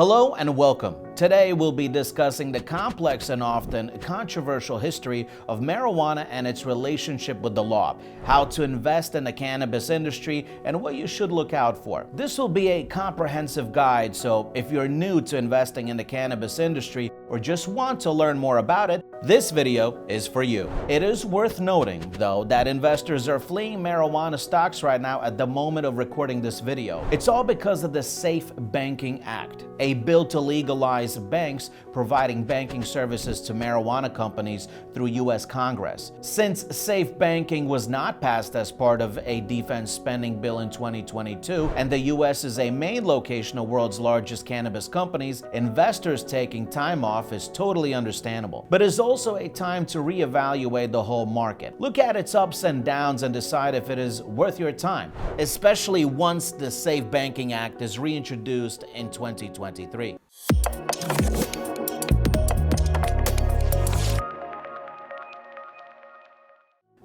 Hello and welcome. Today we'll be discussing the complex and often controversial history of marijuana and its relationship with the law, how to invest in the cannabis industry, and what you should look out for. This will be a comprehensive guide, so if you're new to investing in the cannabis industry or just want to learn more about it, this video is for you. It is worth noting, though, that investors are fleeing marijuana stocks right now at the moment of recording this video. It's all because of the SAFE Banking Act, a bill to legalize banks providing banking services to marijuana companies through U.S. Congress. Since safe banking was not passed as part of a defense spending bill in 2022, and the U.S. is a main location of the world's largest cannabis companies, investors taking time off is totally understandable. But it's also a time to reevaluate the whole market. Look at its ups and downs and decide if it is worth your time, especially once the Safe Banking Act is reintroduced in 2023.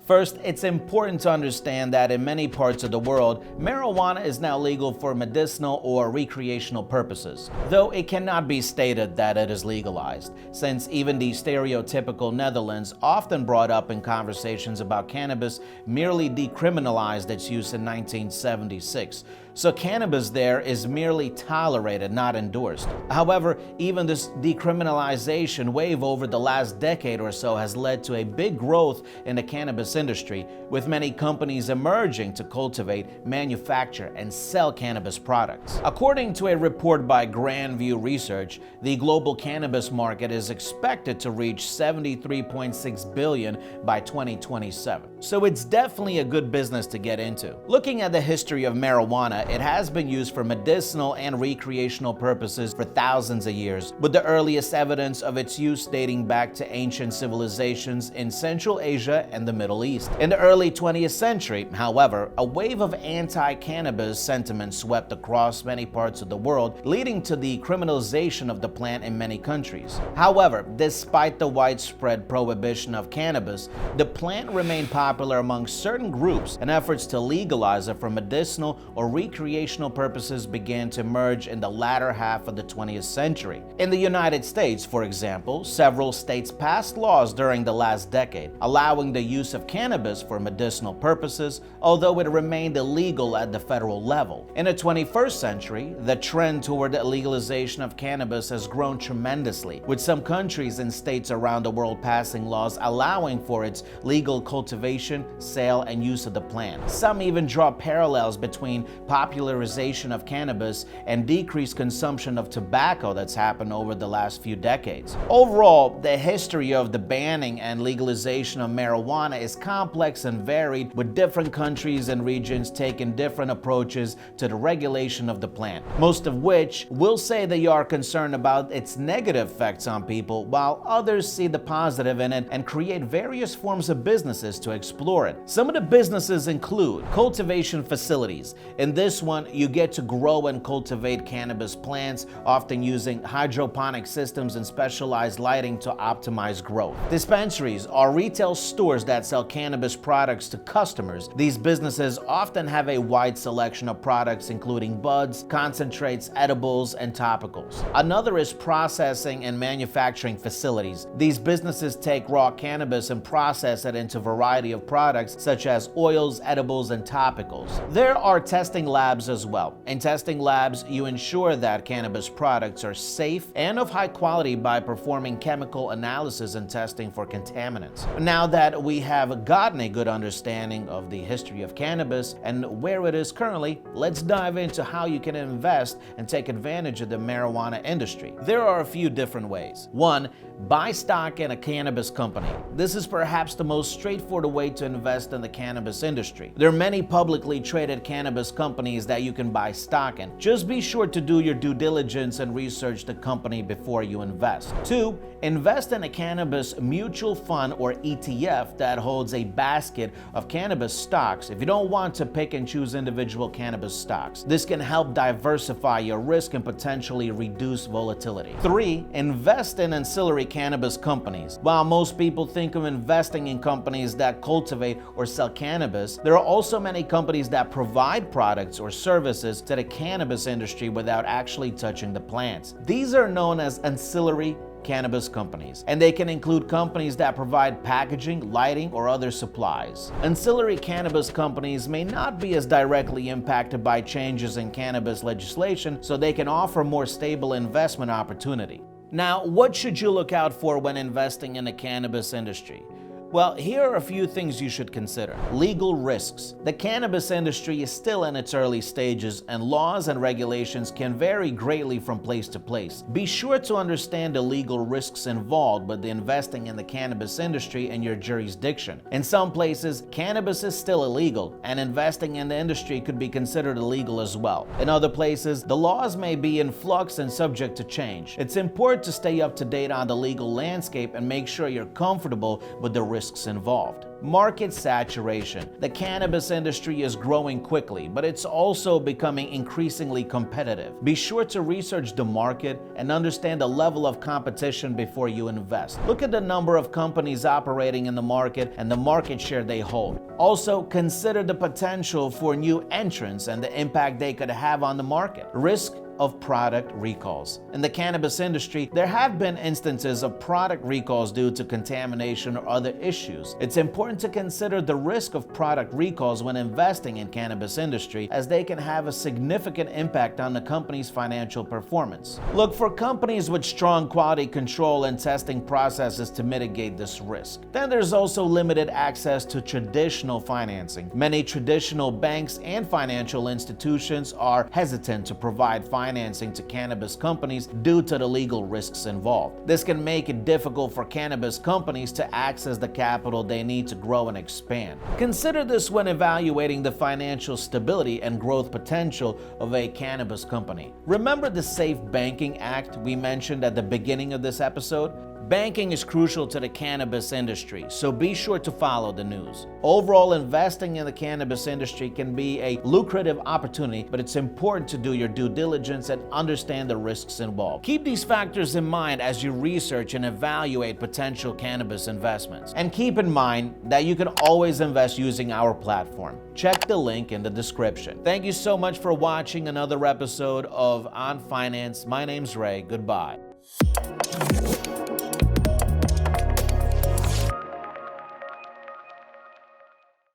First, it's important to understand that in many parts of the world, marijuana is now legal for medicinal or recreational purposes, though it cannot be stated that it is legalized, since even the stereotypical Netherlands, often brought up in conversations about cannabis, merely decriminalized its use in 1976. So cannabis there is merely tolerated, not endorsed. However, even this decriminalization wave over the last decade or so has led to a big growth in the cannabis industry, with many companies emerging to cultivate, manufacture, and sell cannabis products. According to a report by Grand View Research, the global cannabis market is expected to reach $73.6 billion by 2027. So it's definitely a good business to get into. Looking at the history of marijuana, it has been used for medicinal and recreational purposes for thousands of years, with the earliest evidence of its use dating back to ancient civilizations in Central Asia and the Middle East. In the early 20th century, however, a wave of anti-cannabis sentiment swept across many parts of the world, leading to the criminalization of the plant in many countries. However, despite the widespread prohibition of cannabis, the plant remained popular among certain groups, and efforts to legalize it for medicinal or recreational purposes began to emerge in the latter half of the 20th century. In the United States, for example, several states passed laws during the last decade, allowing the use of cannabis for medicinal purposes, although it remained illegal at the federal level. In the 21st century, the trend toward the legalization of cannabis has grown tremendously, with some countries and states around the world passing laws allowing for its legal cultivation, sale, and use of the plant. Some even draw parallels between popularization of cannabis and decreased consumption of tobacco that's happened over the last few decades. Overall, the history of the banning and legalization of marijuana is complex and varied, with different countries and regions taking different approaches to the regulation of the plant, most of which will say they are concerned about its negative effects on people, while others see the positive in it and create various forms of businesses to explore it. Some of the businesses include cultivation facilities. In this one, you get to grow and cultivate cannabis plants, often using hydroponic systems and specialized lighting to optimize growth. Dispensaries are retail stores that sell cannabis products to customers. These businesses often have a wide selection of products, including buds, concentrates, edibles, and topicals. Another is processing and manufacturing facilities. These businesses take raw cannabis and process it into a variety of products, such as oils, edibles, and topicals. There are testing labs as well. In testing labs, you ensure that cannabis products are safe and of high quality by performing chemical analysis and testing for contaminants. Now that we have gotten a good understanding of the history of cannabis and where it is currently, let's dive into how you can invest and take advantage of the marijuana industry. There are a few different ways. One, buy stock in a cannabis company. This is perhaps the most straightforward way to invest in the cannabis industry. There are many publicly traded cannabis companies that you can buy stock in. Just be sure to do your due diligence and research the company before you invest. Two, invest in a cannabis mutual fund or ETF that holds a basket of cannabis stocks if you don't want to pick and choose individual cannabis stocks. This can help diversify your risk and potentially reduce volatility. Three, invest in ancillary cannabis companies. While most people think of investing in companies that cultivate or sell cannabis, there are also many companies that provide products goods or services to the cannabis industry without actually touching the plants. These are known as ancillary cannabis companies, and they can include companies that provide packaging, lighting, or other supplies. Ancillary cannabis companies may not be as directly impacted by changes in cannabis legislation, so they can offer more stable investment opportunity. Now, what should you look out for when investing in the cannabis industry? Well, here are a few things you should consider. Legal risks. The cannabis industry is still in its early stages, and laws and regulations can vary greatly from place to place. Be sure to understand the legal risks involved with investing in the cannabis industry in your jurisdiction. In some places, cannabis is still illegal, and investing in the industry could be considered illegal as well. In other places, the laws may be in flux and subject to change. It's important to stay up to date on the legal landscape and make sure you're comfortable with the risks involved. Market saturation. The cannabis industry is growing quickly, but it's also becoming increasingly competitive. Be sure to research the market and understand the level of competition before you invest. Look at the number of companies operating in the market and the market share they hold. Also, consider the potential for new entrants and the impact they could have on the market. Risk of product recalls. In the cannabis industry, there have been instances of product recalls due to contamination or other issues. It's important to consider the risk of product recalls when investing in cannabis industry, as they can have a significant impact on the company's financial performance. Look for companies with strong quality control and testing processes to mitigate this risk. Then there's also limited access to traditional financing. Many traditional banks and financial institutions are hesitant to provide financing to cannabis companies due to the legal risks involved. This can make it difficult for cannabis companies to access the capital they need to grow and expand. Consider this when evaluating the financial stability and growth potential of a cannabis company. Remember the Safe Banking Act we mentioned at the beginning of this episode? Banking is crucial to the cannabis industry, so be sure to follow the news. Overall, investing in the cannabis industry can be a lucrative opportunity, but it's important to do your due diligence and understand the risks involved. Keep these factors in mind as you research and evaluate potential cannabis investments. And keep in mind that you can always invest using our platform. Check the link in the description. Thank you so much for watching another episode of On Finance. My name's Ray. Goodbye.